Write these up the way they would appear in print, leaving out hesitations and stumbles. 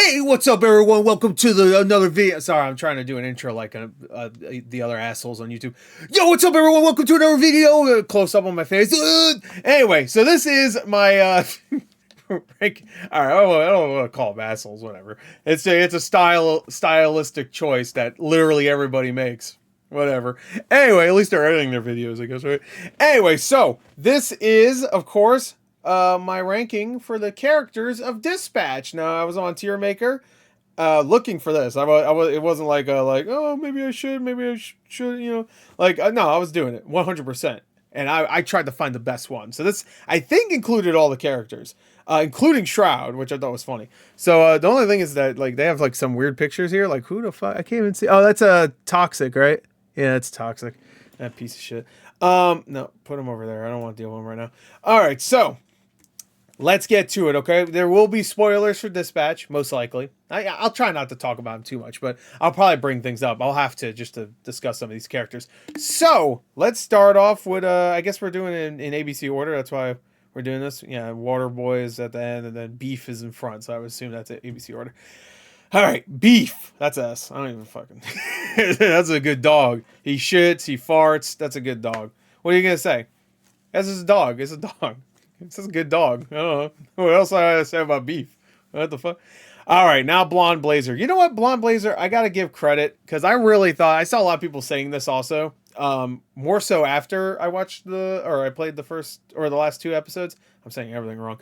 Hey, what's up, everyone? Welcome to another video. Sorry, I'm trying to do an intro like the other assholes on YouTube. Yo, what's up, everyone? Welcome to another video. Close up on my face. Anyway, so this is my all right, I don't want to call them assholes. Whatever. It's a stylistic choice that literally everybody makes. Whatever. Anyway, at least they're editing their videos, I guess, right? Anyway, so this is, of course, my ranking for the characters of Dispatch. Now, I was on Tier Maker, looking for this. It wasn't like oh, maybe I should, no, I was doing it 100%, and I tried to find the best one. So this, I think, included all the characters, including Shroud, which I thought was funny. So the only thing is that they have some weird pictures here. Like, who the fuck? I can't even see. Oh, that's Toxic, right? Yeah, it's Toxic. That piece of shit. No, put him over there. I don't want to deal with him right now. All right, so let's get to it, okay? There will be spoilers for Dispatch, most likely. I'll try not to talk about him too much, but I'll probably bring things up. I'll have to just to discuss some of these characters. So let's start off with, I guess we're doing it in ABC order. That's why we're doing this. Yeah, Water Boy is at the end, and then Beef is in front. So I would assume that's it, ABC order. All right, Beef. That's us. I don't even fucking... That's a good dog. He shits, he farts. That's a good dog. What are you going to say? That's his dog. It's a dog. It's just a good dog. I don't know. What else I gotta say about Beef? What the fuck? All right, now Blonde Blazer. You know what, Blonde Blazer, I gotta give credit, because I really thought, I saw a lot of people saying this also, more so after I watched I played the first, or the last two episodes. I'm saying everything wrong.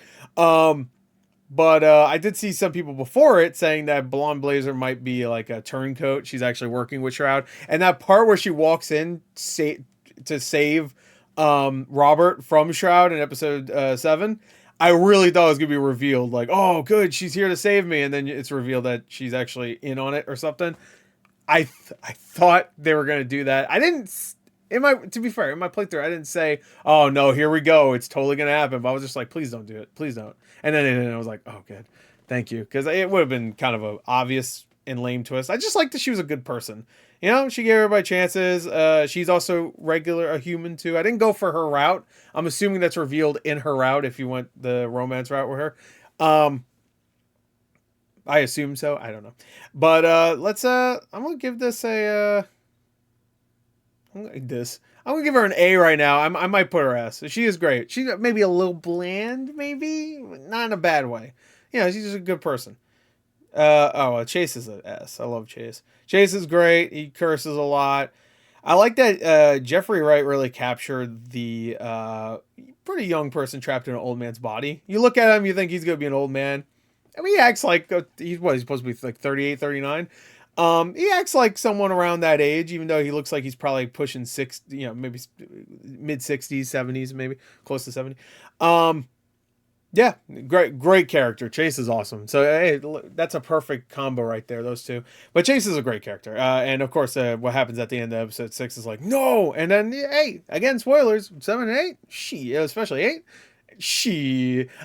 But I did see some people before it saying that Blonde Blazer might be like a turncoat. She's actually working with Shroud. And that part where she walks in to save Robert from Shroud in episode 7, I really thought it was gonna be revealed, like, oh good, she's here to save me, and then it's revealed that she's actually in on it or something. I thought they were gonna do that. I didn't, to be fair, in my playthrough I didn't say, oh no, here we go, it's totally gonna happen, but I was just like, please don't do it, please don't. And then I was like, oh good, thank you, because it would have been kind of a obvious and lame twist. I just liked that she was a good person. You know, she gave everybody chances. She's also a human too. I didn't go for her route. I'm assuming that's revealed in her route if you went the romance route with her. I assume so. I don't know. But I'm gonna give this I'm gonna give her an A right now. I might put her S. She is great. She's maybe a little bland, maybe not in a bad way. Yeah, she's just a good person. Chase is an S. I love Chase. Chase is great. He curses a lot. I like that Jeffrey Wright really captured the pretty young person trapped in an old man's body. You look at him, you think he's going to be an old man. I mean, he acts like, he's supposed to be like 38, 39. He acts like someone around that age, even though he looks like he's probably pushing 60, maybe mid 60s, 70s, maybe close to 70. Yeah, great character. Chase is awesome. So hey, that's a perfect combo right there, those two. But Chase is a great character. And of course, what happens at the end of episode 6 is like, no. And then, hey, again, spoilers, 7 and 8, especially 8.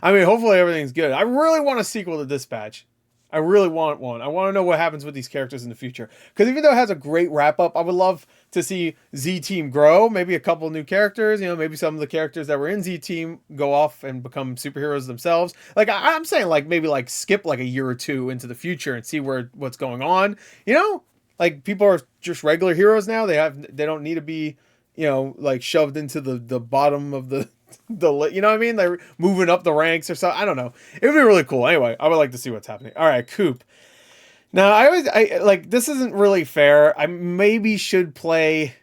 I mean, hopefully everything's good. I really want a sequel to Dispatch. I really want one. I want to know what happens with these characters in the future. Because even though it has a great wrap-up, I would love to see Z-Team grow. Maybe a couple new characters. Maybe some of the characters that were in Z-Team go off and become superheroes themselves. Like, I'm saying, maybe skip a year or two into the future and see what's going on. Like, people are just regular heroes now. They don't need to be, shoved into the bottom of the you know what I mean? They're moving up the ranks or something. I don't know. It would be really cool. Anyway, I would like to see what's happening. All right, Coop. Now, this isn't really fair. I maybe should play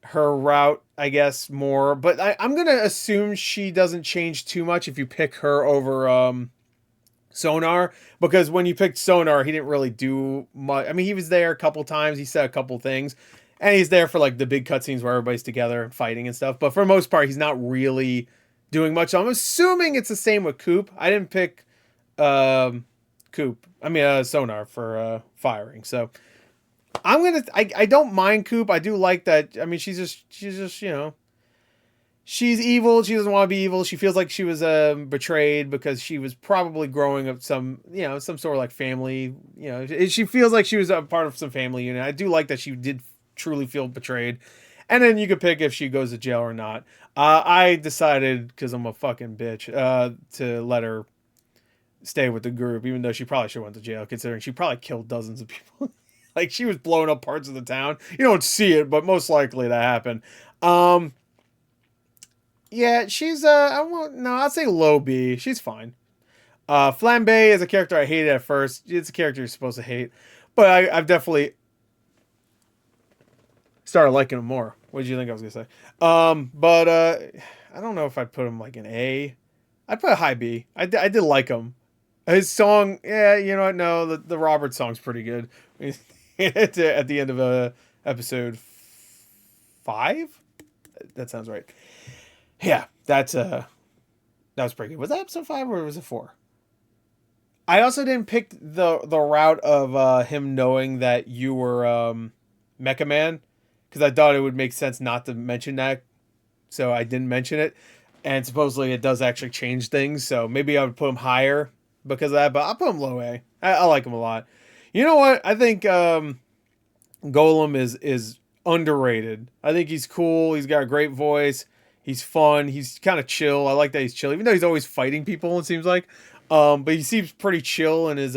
her route, I guess, more. But I'm going to assume she doesn't change too much if you pick her over Sonar. Because when you picked Sonar, he didn't really do much. I mean, he was there a couple times. He said a couple things. And he's there for the big cutscenes where everybody's together and fighting and stuff. But for the most part, he's not really doing much. So I'm assuming it's the same with Coop. I didn't pick Sonar for firing. So I don't mind Coop. I do like that. I mean, she's just she's evil. She doesn't want to be evil. She feels like she was betrayed because she was probably growing up some sort of family. She feels like she was a part of some family unit. I do like that she did truly feel betrayed. And then you could pick if she goes to jail or not. I decided, because I'm a fucking bitch, to let her stay with the group, even though she probably should have went to jail, considering she probably killed dozens of people. Like she was blowing up parts of the town. You don't see it, but most likely that happened. Um, yeah, she's I won't no, I'll say low B. She's fine. Flambe is a character I hated at first. It's a character you're supposed to hate, but I've definitely started liking him more. What did you think I was gonna say? But I don't know if I'd put him like an A. I'd put a high B. I did like him. His song, yeah, you know what? No, the Robert song's pretty good. At the end of episode 5. That sounds right. Yeah, that was pretty good. Was that episode 5 or was it 4? I also didn't pick the route of him knowing that you were Mecha Man, because I thought it would make sense not to mention that, so I didn't mention it. And supposedly it does actually change things, so maybe I would put him higher because of that. But I'll put him low A. I like him a lot. You know what? I think Golem is underrated. I think he's cool. He's got a great voice. He's fun. He's kind of chill. I like that he's chill, even though he's always fighting people. It seems like, but he seems pretty chill and is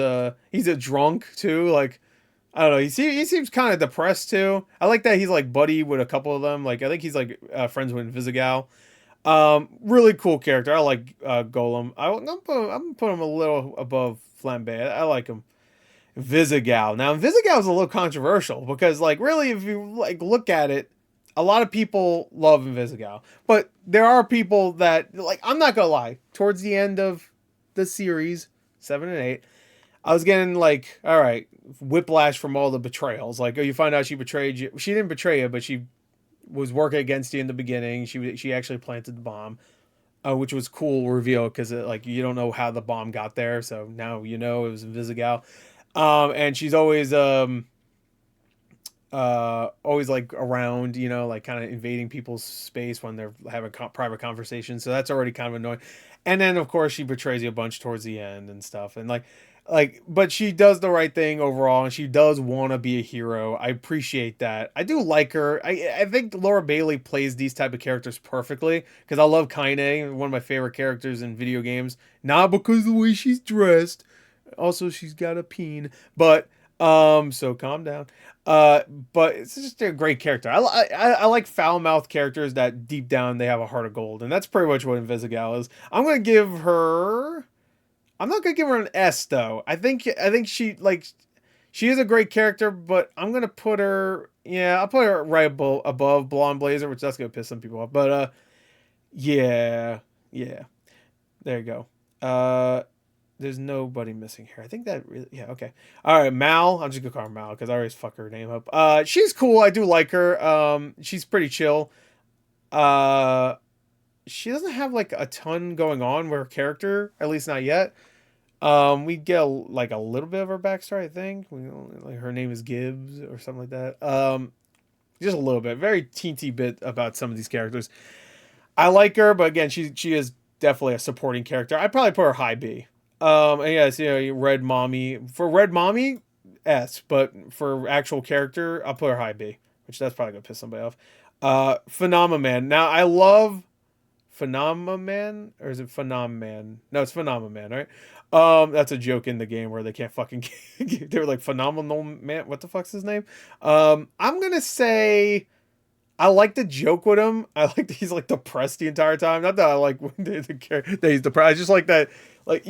he's a drunk too. Like I don't know. He seems kind of depressed too. I like that he's like buddy with a couple of them. Like I think he's like friends with Visigal. Really cool character. I like Golem. I'm gonna put him a little above Flambe. I like him. Visigal. Now, Visigal is a little controversial because, like, really, if you like look at it, a lot of people love Invisigal, but there are people that like. I'm not gonna lie. Towards the end of the series, 7 and 8, I was getting like, all right, whiplash from all the betrayals. Like, oh, you find out she betrayed you. She didn't betray you, but she was working against you in the beginning. She actually planted the bomb, which was cool reveal because like you don't know how the bomb got there, so now you know it was Invisigal. And she's always like around, you know, like kind of invading people's space when they're having private conversations. So that's already kind of annoying. And then of course she betrays you a bunch towards the end and stuff. And but she does the right thing overall, and she does want to be a hero. I appreciate that. I do like her. I think Laura Bailey plays these type of characters perfectly because I love Kaine, one of my favorite characters in video games. Not because of the way she's dressed. Also, she's got a peen, but so calm down. But it's just a great character. I like foul mouthed characters that deep down they have a heart of gold, and that's pretty much what Invisigal is. I'm gonna give her. I'm not gonna give her an S though. I think she is a great character, but I'm gonna put her. Yeah, I'll put her right above Blonde Blazer, which that's gonna piss some people off. But yeah, yeah. There you go. There's nobody missing here. I think that really, yeah, okay. All right, Mal. I'm just gonna call her Mal because I always fuck her name up. She's cool. I do like her. She's pretty chill. Uh, she doesn't have like a ton going on with her character, at least not yet. We get like a little bit of her backstory. I think like her name is Gibbs or something like that. Just a little bit, very teensy bit about some of these characters. I like her, but again, she is definitely a supporting character. I'd probably put her high B. And yes, you know, Red Mommy. For Red Mommy, S. But for actual character, I'll put her high B. Which that's probably gonna piss somebody off. Phenomenon. Now I love Phenomenon, or is it Phenomenon? No, it's Phenomenon, right? That's a joke in the game where they can't fucking. They were like phenomenal man. What the fuck's his name? I'm gonna say. I like the joke with him. I like that he's like depressed the entire time. Not that I like when that he's depressed. I just like that like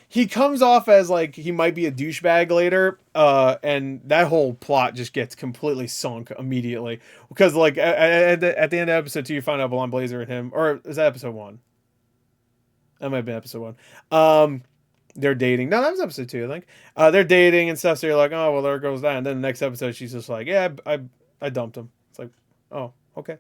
he comes off as like he might be a douchebag later, and that whole plot just gets completely sunk immediately because like at the end of episode 2 you find out Blonde Blazer and him, or is that episode 1? That might have been episode 1. They're dating. No, that was episode 2, I think. They're dating and stuff. So you're like, oh well, there goes that. And then the next episode she's just like, yeah, I dumped him. It's like, oh, okay.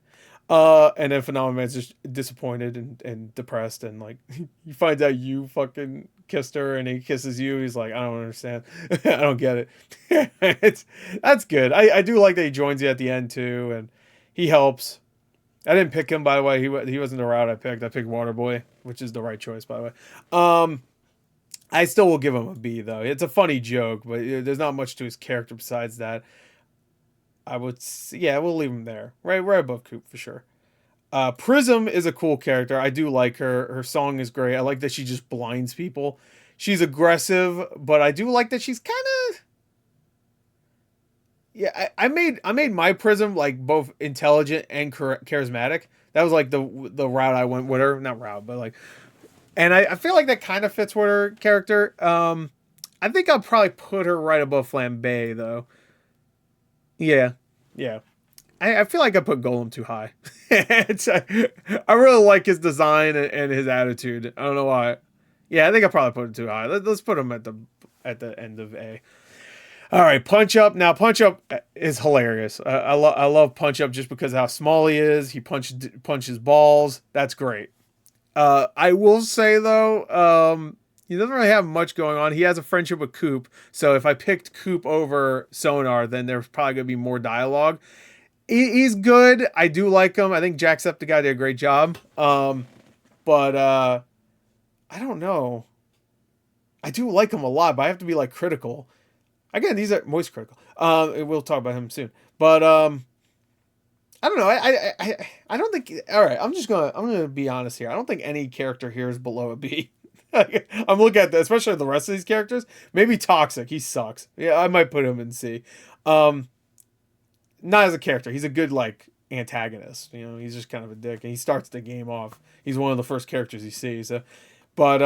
And then Phenomenon's just disappointed and depressed, and like he finds out you fucking kissed her, and he kisses you. He's like, I don't understand. I don't get it. That's good. I do like that he joins you at the end too, and he helps. I didn't pick him, by the way. He wasn't the route I picked. I picked Waterboy, which is the right choice, by the way. I still will give him a B though. It's a funny joke, but there's not much to his character besides that. Yeah, we'll leave him there. Right above Coop for sure. Prism is a cool character. I do like her. Her song is great. I like that she just blinds people. She's aggressive, but I do like that she's kind of. Yeah, I made my Prism like both intelligent and charismatic. That was like the route I went with her, not route, but like, and I feel like that kind of fits with her character. I think I'll probably put her right above Flambe though. Yeah, yeah. I feel like I put Golem too high. I really like his design and his attitude. I don't know why. Yeah, I think I probably put it too high. Let's put him at the end of A. All right, Punch Up. Now, Punch Up is hilarious. I love Punch Up just because of how small he is. He punches balls. That's great. I will say though, he doesn't really have much going on. He has a friendship with Coop, so if I picked Coop over Sonar, then there's probably gonna be more dialogue. He's good. I do like him. I think Jacksepticeye did a great job. But I don't know. I do like him a lot, but I have to be like critical. Again, these are moist critical. We'll talk about him soon. But I don't know. I don't think. All right, I'm gonna be honest here. I don't think any character here is below a B. I'm looking at especially the rest of these characters. Maybe Toxic. He sucks. Yeah, I might put him in C. Not as a character. He's a good like antagonist. You know, he's just kind of a dick, and he starts the game off. He's one of the first characters you see. So, but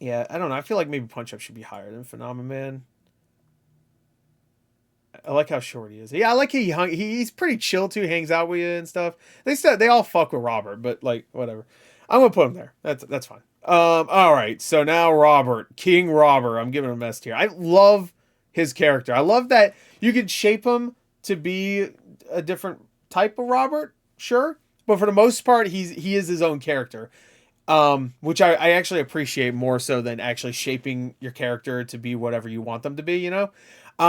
yeah, I don't know. I feel like maybe Punch Up should be higher than Phenomenon. I like how short he is. Yeah, I like he's pretty chill too. Hangs out with you and stuff. They said they all fuck with Robert, but like whatever. I'm gonna put him there. That's fine. All right. So now Robert, King Robert. I'm giving him a S tier. I love his character. I love that you can shape him to be a different type of Robert, sure, but for the most part, he is his own character. Which I actually appreciate more so than actually shaping your character to be whatever you want them to be, you know?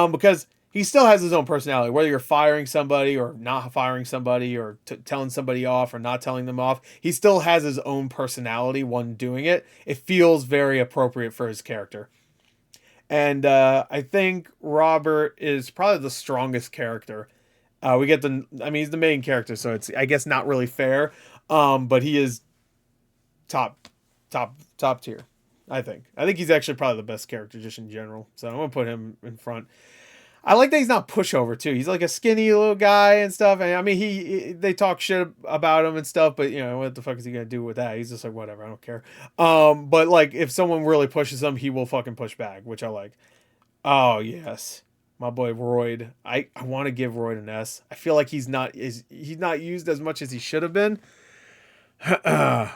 Because he still has his own personality, whether you're firing somebody or not firing somebody or telling somebody off or not telling them off. He still has his own personality when doing it. It feels very appropriate for his character. And I think Robert is probably the strongest character. We get I mean, he's the main character, so it's, I guess, not really fair. But he is top tier. I think he's actually probably the best character just in general. So I'm gonna put him in front. I like that he's not pushover too. He's like a skinny little guy and stuff. And I mean, they talk shit about him and stuff, but you know what the fuck is he gonna do with that? He's just like whatever, I don't care. But like if someone really pushes him, he will fucking push back, which I like. Oh yes, my boy Royd. I want to give Royd an S. I feel like he's not used as much as he should have been. I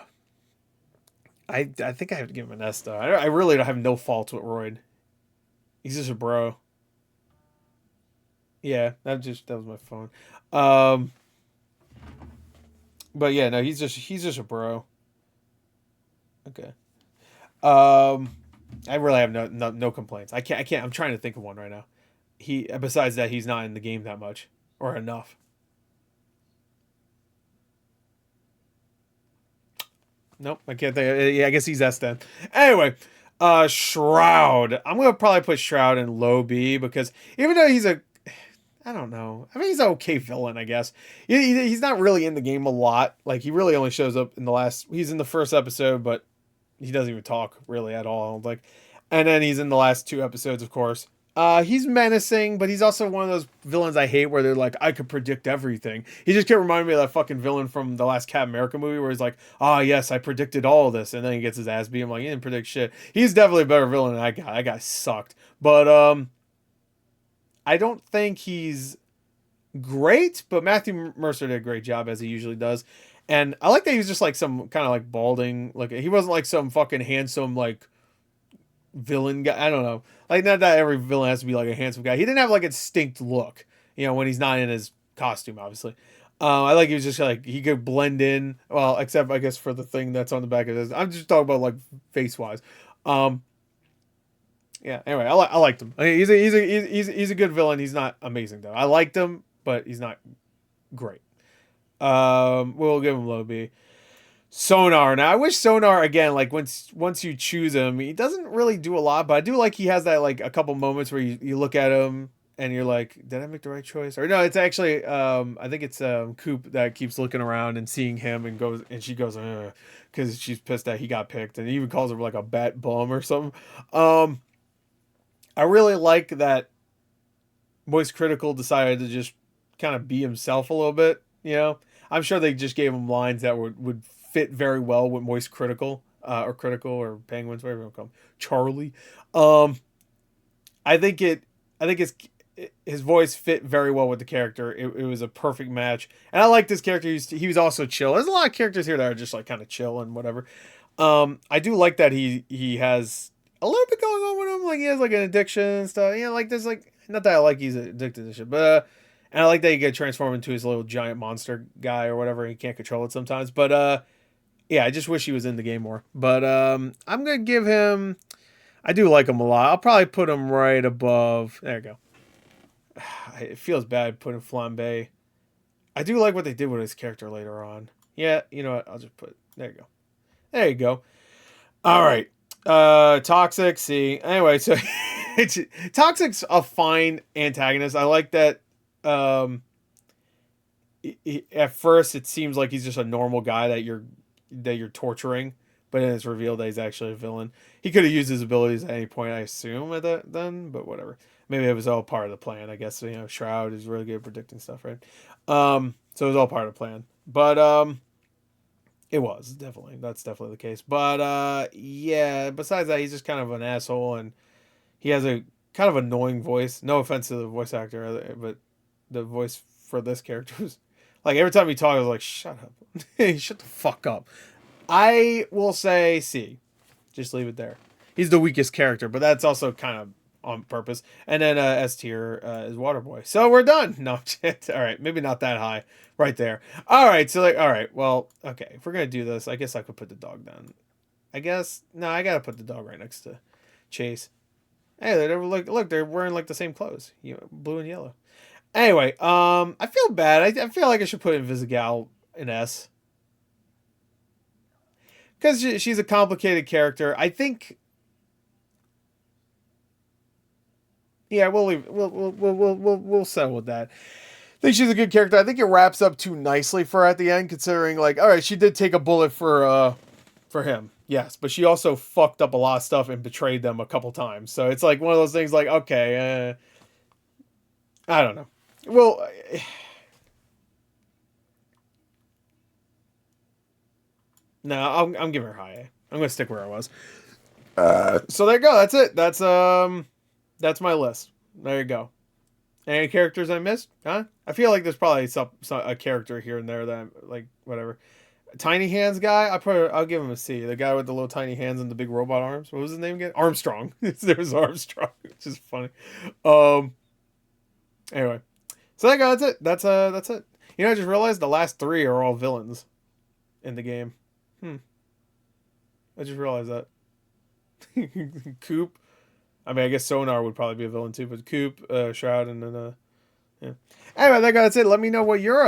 think I have to give him an S though. I really don't have no faults with Royd. He's just a bro. Yeah, that was my phone. Um, but yeah, no, he's just a bro. Okay. I really have no complaints. I can't. I'm trying to think of one right now. Besides that, he's not in the game that much or enough. Nope, I can't think. Yeah, I guess he's S then. Anyway, Shroud. I'm gonna probably put Shroud in low B because even though I don't know. I mean, he's an okay villain, I guess. He's not really in the game a lot. Like, he really only shows up he's in the first episode, but he doesn't even talk really at all, I don't think. And then he's in the last two episodes, of course. He's menacing, but he's also one of those villains I hate where they're like, I could predict everything. He just kept reminding me of that fucking villain from the last Captain America movie where he's like, yes, I predicted all of this. And then he gets his ass beat. I'm like, he didn't predict shit. He's definitely a better villain than that guy. That guy sucked. But, I don't think he's great, but Matthew Mercer did a great job as he usually does. And I like that he was just like some kind of like balding, like he wasn't like some fucking handsome like villain guy. I don't know. Like not that every villain has to be like a handsome guy. He didn't have like a distinct look, you know, when he's not in his costume, obviously. I like he was just like he could blend in. Well, except I guess for the thing that's on the back of this. I'm just talking about like face wise. Yeah. Anyway, I liked him. I mean, he's a good villain. He's not amazing though. I liked him, but he's not great. We'll give him low B. Sonar. Now I wish Sonar again. Like once you choose him, he doesn't really do a lot, but I do like he has that like a couple moments where you look at him and you're like, did I make the right choice? Or no, it's actually I think it's Coop that keeps looking around and seeing him and goes, and she goes, because she's pissed that he got picked, and he even calls her like a bat bum or something. Um, I really like that Moist Critical decided to just kind of be himself a little bit. You know, I'm sure they just gave him lines that would fit very well with Moist Critical, or Critical or Penguins, whatever you want to call him, Charlie. Um, I think it. I think his voice fit very well with the character. It was a perfect match, and I like this character. He was also chill. There's a lot of characters here that are just like kind of chill and whatever. I do like that he has a little bit going on with him. Like he has like an addiction and stuff. You know, like there's like not that I like he's addicted to shit, but and I like that he get transformed into his little giant monster guy or whatever. He can't control it sometimes, but yeah, I just wish he was in the game more. But I'm gonna give him. I do like him a lot. I'll probably put him right above. There you go. It feels bad putting Flambe. I do like what they did with his character later on. Yeah, you know what? I'll just put. There you go. There you go. All right. Toxic. See. Anyway, so Toxic's a fine antagonist. I like that. At first, it seems like he's just a normal guy that you're torturing, but then it's revealed that he's actually a villain. He could have used his abilities at any point, I assume, at that then, but whatever. Maybe it was all part of the plan. I guess Shroud is really good at predicting stuff, right? So it was all part of the plan. But it was definitely that's definitely the case. But yeah. Besides that, he's just kind of an asshole, and he has a kind of annoying voice. No offense to the voice actor, but the voice for this character was like every time he talked, I was like, "Shut up, shut the fuck up." I will say C. Just leave it there. He's the weakest character, but that's also kind of on purpose. And then S tier is Waterboy. So we're done. No, all right, maybe not that high, right there. All right, so like, all right, well, okay, if we're gonna do this, I guess I could put the dog down. I guess no, I gotta put the dog right next to Chase. Hey, they look, they're wearing like the same clothes, blue and yellow. Anyway, I feel bad. I feel like I should put Invisigal in S because she's a complicated character. I think. Yeah, we'll leave. We'll settle with that. I think she's a good character. I think it wraps up too nicely for her at the end, considering like, all right, she did take a bullet for him, yes, but she also fucked up a lot of stuff and betrayed them a couple times. So it's like one of those things. Like, okay, I don't know. Well, no, I'm giving her high A. I'm gonna stick where I was. So there you go. That's it. That's my list. There you go. Any characters I missed? Huh? I feel like there's probably a character here and there that I'm, like whatever. Tiny hands guy. I'll give him a C. The guy with the little tiny hands and the big robot arms. What was his name again? Armstrong. There's Armstrong, which is funny. Um. Anyway, so there you go. That's it. That's it. You know, I just realized the last three are all villains in the game. Hmm. I just realized that. Coop. I mean, I guess Sonar would probably be a villain too, but Coop, Shroud, and then yeah. Anyway, that's it. Let me know what your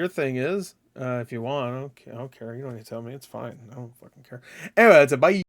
thing is, if you want. I don't care. You don't need to tell me. It's fine. I don't fucking care. Anyway, that's it. Bye.